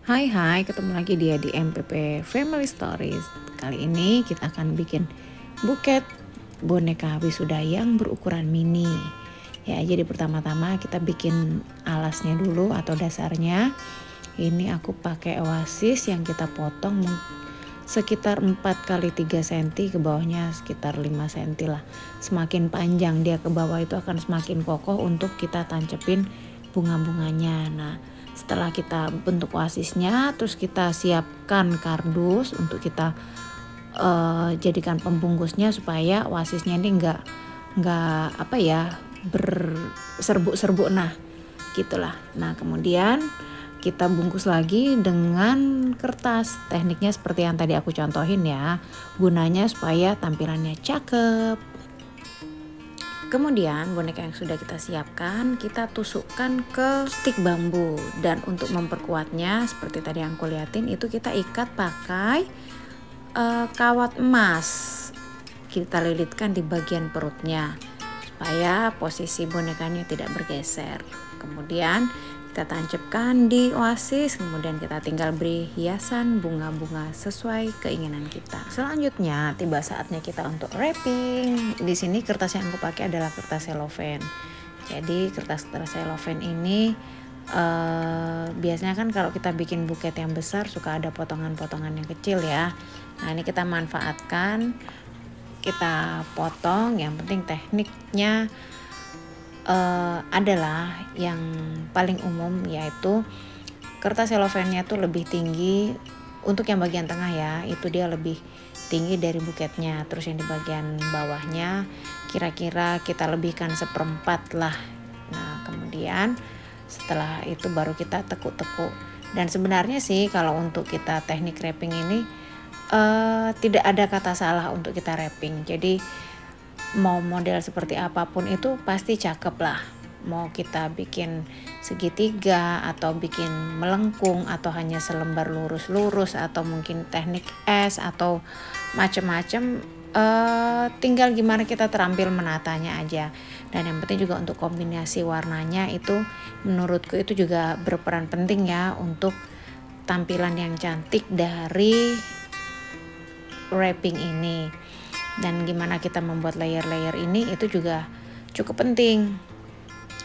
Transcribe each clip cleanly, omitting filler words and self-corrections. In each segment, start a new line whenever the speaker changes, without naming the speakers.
Hai, ketemu lagi dia di MPP Family Stories. Kali ini kita akan bikin buket boneka wisuda yang berukuran mini. Ya, jadi pertama-tama kita bikin alasnya dulu atau dasarnya. Ini aku pakai Oasis yang kita potong sekitar 4 kali 3 cm, ke bawahnya sekitar 5 cm lah. Semakin panjang dia ke bawah itu akan semakin kokoh untuk kita tancepin bunga-bunganya. Nah, setelah kita bentuk oasisnya, terus kita siapkan kardus untuk kita jadikan pembungkusnya supaya oasisnya ini nggak berserbuk-serbuk, nah gitulah. Nah, kemudian kita bungkus lagi dengan kertas. Tekniknya seperti yang tadi aku contohin ya, gunanya supaya tampilannya cakep. Kemudian boneka yang sudah kita siapkan kita tusukkan ke stik bambu, dan untuk memperkuatnya seperti tadi yang aku liatin itu kita ikat pakai kawat emas. Kita lilitkan di bagian perutnya supaya posisi bonekanya tidak bergeser. Kemudian kita tancapkan di oasis, kemudian kita tinggal beri hiasan bunga-bunga sesuai keinginan kita. Selanjutnya tiba saatnya kita untuk wrapping. Di sini kertas yang aku pakai adalah kertas cellophane. Jadi kertas cellophane ini biasanya kan kalau kita bikin buket yang besar suka ada potongan-potongan yang kecil ya. Nah, ini kita manfaatkan, kita potong. Yang penting tekniknya adalah yang paling umum, yaitu kertas cellophane-nya tuh lebih tinggi untuk yang bagian tengah ya, itu dia lebih tinggi dari buketnya. Terus yang di bagian bawahnya kira-kira kita lebihkan 1/4 lah. Nah, kemudian setelah itu baru kita tekuk-tekuk. Dan sebenarnya sih kalau untuk kita teknik wrapping ini tidak ada kata salah untuk kita wrapping. Jadi mau model seperti apapun itu pasti cakep lah. Mau kita bikin segitiga atau bikin melengkung atau hanya selembar lurus-lurus atau mungkin teknik S atau macam-macam, tinggal gimana kita terampil menatanya aja. Dan yang penting juga untuk kombinasi warnanya itu menurutku itu juga berperan penting ya untuk tampilan yang cantik dari wrapping ini. Dan gimana kita membuat layer-layer ini itu juga cukup penting.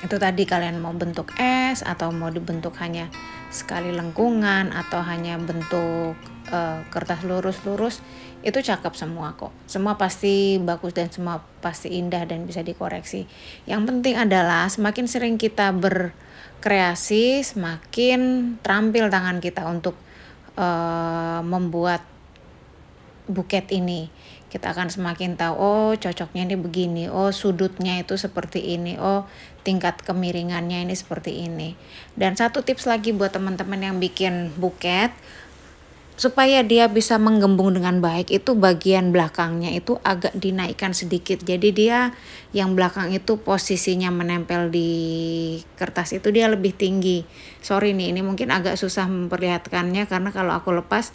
Itu tadi kalian mau bentuk S atau mau dibentuk hanya sekali lengkungan atau hanya bentuk kertas lurus-lurus, itu cakep semua kok. Semua pasti bagus dan semua pasti indah dan bisa dikoreksi. Yang penting adalah semakin sering kita berkreasi, semakin terampil tangan kita untuk membuat buket ini. Kita akan semakin tahu, oh cocoknya ini begini, oh sudutnya itu seperti ini, oh tingkat kemiringannya ini seperti ini. Dan satu tips lagi buat teman-teman yang bikin buket, supaya dia bisa menggembung dengan baik, itu bagian belakangnya itu agak dinaikkan sedikit. Jadi dia yang belakang itu posisinya menempel di kertas itu dia lebih tinggi. Sorry nih, ini mungkin agak susah memperlihatkannya karena kalau aku lepas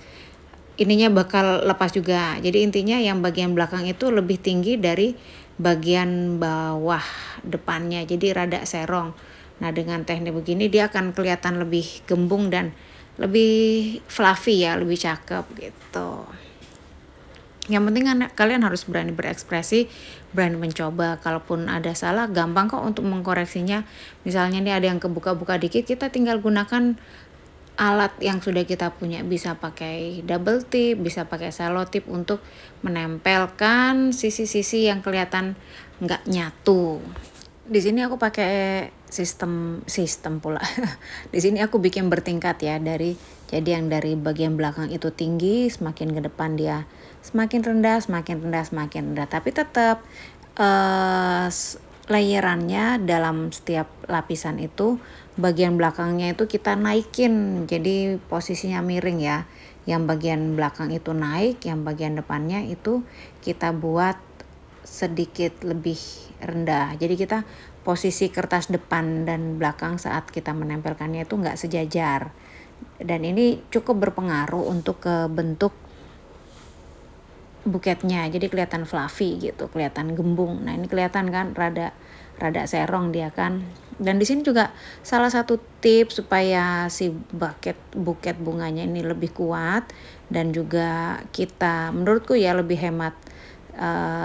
ininya bakal lepas juga. Jadi intinya yang bagian belakang itu lebih tinggi dari bagian bawah depannya, jadi rada serong. Nah, dengan teknik begini dia akan kelihatan lebih gembung dan lebih fluffy ya, lebih cakep gitu. Yang penting kalian harus berani berekspresi, berani mencoba. Kalaupun ada salah, gampang kok untuk mengkoreksinya. Misalnya nih ada yang kebuka-buka dikit, kita tinggal gunakan alat yang sudah kita punya. Bisa pakai double tip, bisa pakai selotip untuk menempelkan sisi-sisi yang kelihatan nggak nyatu. Di sini aku pakai sistem pula. Di sini aku bikin bertingkat ya, jadi yang dari bagian belakang itu tinggi, semakin ke depan dia semakin rendah, semakin rendah, semakin rendah. Tapi tetap layerannya dalam setiap lapisan itu bagian belakangnya itu kita naikin, jadi posisinya miring ya. Yang bagian belakang itu naik, yang bagian depannya itu kita buat sedikit lebih rendah. Jadi kita posisi kertas depan dan belakang saat kita menempelkannya itu nggak sejajar. Dan ini cukup berpengaruh untuk ke bentuk buketnya, jadi kelihatan fluffy gitu, kelihatan gembung. Nah, ini kelihatan kan rada rada serong dia kan. Dan di sini juga salah satu tips supaya si buket bunganya ini lebih kuat dan juga kita menurutku ya lebih hemat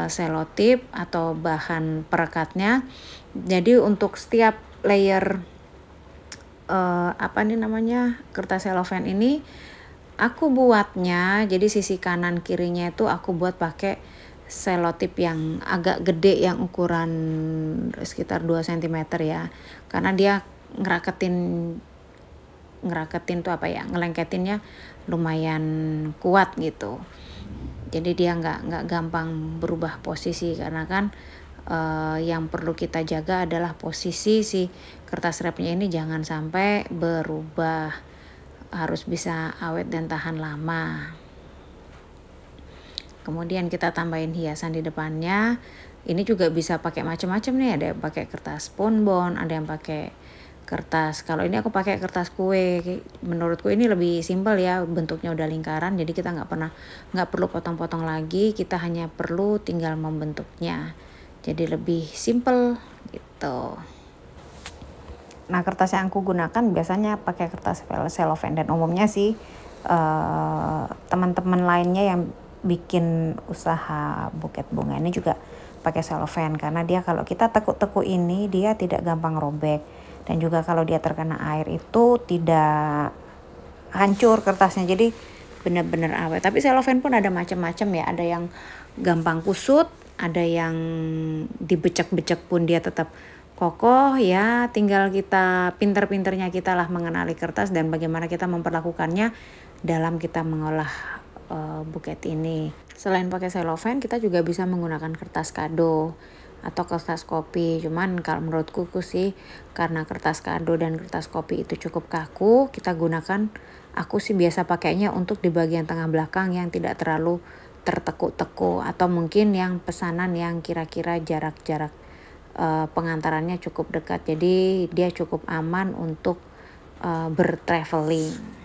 selotip atau bahan perekatnya. Jadi untuk setiap layer kertas cellophane ini aku buatnya, jadi sisi kanan kirinya itu aku buat pakai selotip yang agak gede yang ukuran sekitar 2 cm ya. Karena dia ngeraketin tuh ngelengketinnya lumayan kuat gitu. Jadi dia nggak gampang berubah posisi, karena kan yang perlu kita jaga adalah posisi si kertas wrapnya ini jangan sampai berubah, harus bisa awet dan tahan lama. Kemudian kita tambahin hiasan di depannya. Ini juga bisa pakai macam-macam nih, ada yang pakai kertas bonbon, ada yang pakai kertas, kalau ini aku pakai kertas kue. Menurutku ini lebih simpel ya, bentuknya udah lingkaran, jadi kita nggak perlu potong-potong lagi, kita hanya perlu tinggal membentuknya, jadi lebih simpel gitu. Nah, kertas yang aku gunakan biasanya pakai kertas cellophane, dan umumnya sih teman-teman lainnya yang bikin usaha buket bunga ini juga pakai cellophane, karena dia kalau kita tekuk-tekuk ini dia tidak gampang robek, dan juga kalau dia terkena air itu tidak hancur kertasnya, jadi benar-benar awet. Tapi cellophane pun ada macam-macam ya, ada yang gampang kusut, ada yang dibecek-becek pun dia tetap kokoh ya. Tinggal kita pinter-pinternya kita lah mengenali kertas dan bagaimana kita memperlakukannya dalam kita mengolah buket ini. Selain pakai cellophane, kita juga bisa menggunakan kertas kado atau kertas kopi. Cuman kalau menurutku sih, karena kertas kado dan kertas kopi itu cukup kaku, aku sih biasa pakainya untuk di bagian tengah belakang yang tidak terlalu tertekuk-tekuk, atau mungkin yang pesanan yang kira-kira jarak-jarak pengantarannya cukup dekat, jadi dia cukup aman untuk bertraveling.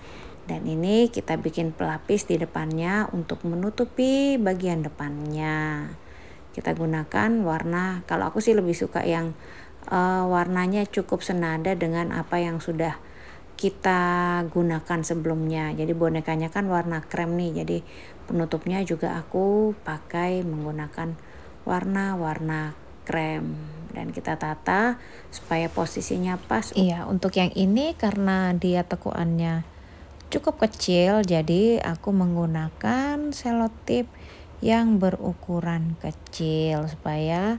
Dan ini kita bikin pelapis di depannya untuk menutupi bagian depannya. Kita gunakan warna, kalau aku sih lebih suka yang warnanya cukup senada dengan apa yang sudah kita gunakan sebelumnya. Jadi bonekanya kan warna krem nih, jadi penutupnya juga aku pakai menggunakan warna krem, dan kita tata supaya posisinya pas. Iya, untuk yang ini karena dia tekuannya cukup kecil, jadi aku menggunakan selotip yang berukuran kecil supaya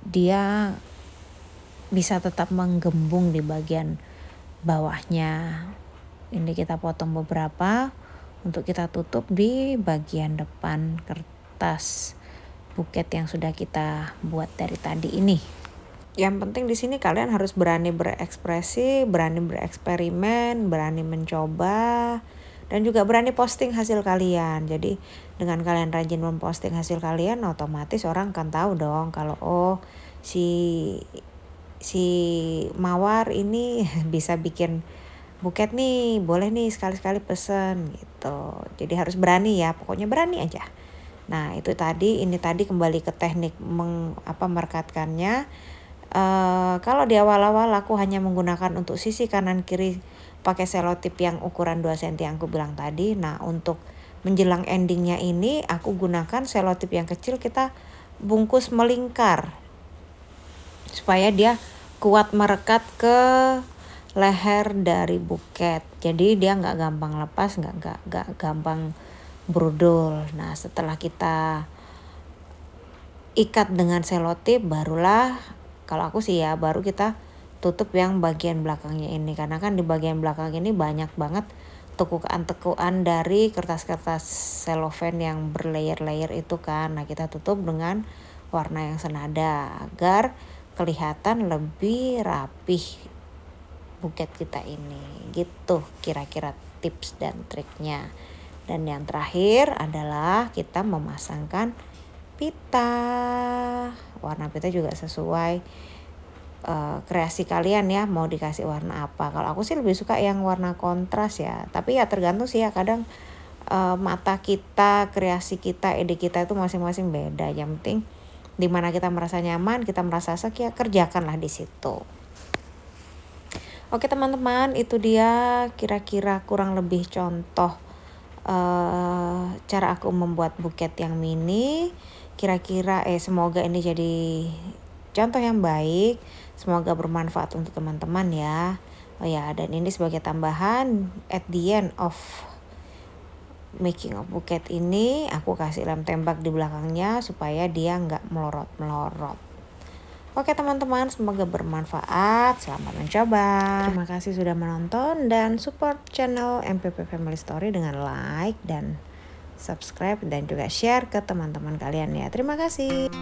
dia bisa tetap menggembung di bagian bawahnya. Ini kita potong beberapa untuk kita tutup di bagian depan kertas buket yang sudah kita buat dari tadi ini. Yang penting di sini kalian harus berani berekspresi, berani bereksperimen, berani mencoba, dan juga berani posting hasil kalian. Jadi dengan kalian rajin memposting hasil kalian, otomatis orang akan tahu dong kalau si Mawar ini bisa bikin buket nih, boleh nih sekali-sekali pesen gitu. Jadi harus berani ya, pokoknya berani aja. Nah ini tadi kembali ke teknik merekatkannya. Kalau di awal-awal aku hanya menggunakan untuk sisi kanan kiri pakai selotip yang ukuran 2 cm yang aku bilang tadi. Nah untuk menjelang endingnya ini aku gunakan selotip yang kecil, kita bungkus melingkar supaya dia kuat merekat ke leher dari buket, jadi dia nggak gampang lepas, nggak gampang brodol. Nah setelah kita ikat dengan selotip, barulah kalau aku sih ya baru kita tutup yang bagian belakangnya ini, karena kan di bagian belakang ini banyak banget tekukan-tekukan dari kertas-kertas cellophane yang berlayer-layer itu kan. Nah kita tutup dengan warna yang senada agar kelihatan lebih rapih buket kita ini gitu, kira-kira tips dan triknya. Dan yang terakhir adalah kita memasangkan pita. Warna pita juga sesuai kreasi kalian ya, mau dikasih warna apa. Kalau aku sih lebih suka yang warna kontras ya, tapi ya tergantung sih ya, kadang mata kita, kreasi kita, ide kita itu masing-masing beda. Yang penting dimana kita merasa nyaman, kita merasa asik, ya kerjakanlah di situ. Oke teman-teman, itu dia kira-kira kurang lebih contoh cara aku membuat buket yang mini. Kira-kira semoga ini jadi contoh yang baik, semoga bermanfaat untuk teman-teman ya. Oh ya, dan ini sebagai tambahan, at the end of making of buket ini aku kasih lem tembak di belakangnya supaya dia nggak melorot-melorot. Oke teman-teman, semoga bermanfaat. Selamat mencoba. Terima kasih sudah menonton dan support channel MPP Family Story dengan like dan subscribe dan juga share ke teman-teman kalian ya. Terima kasih.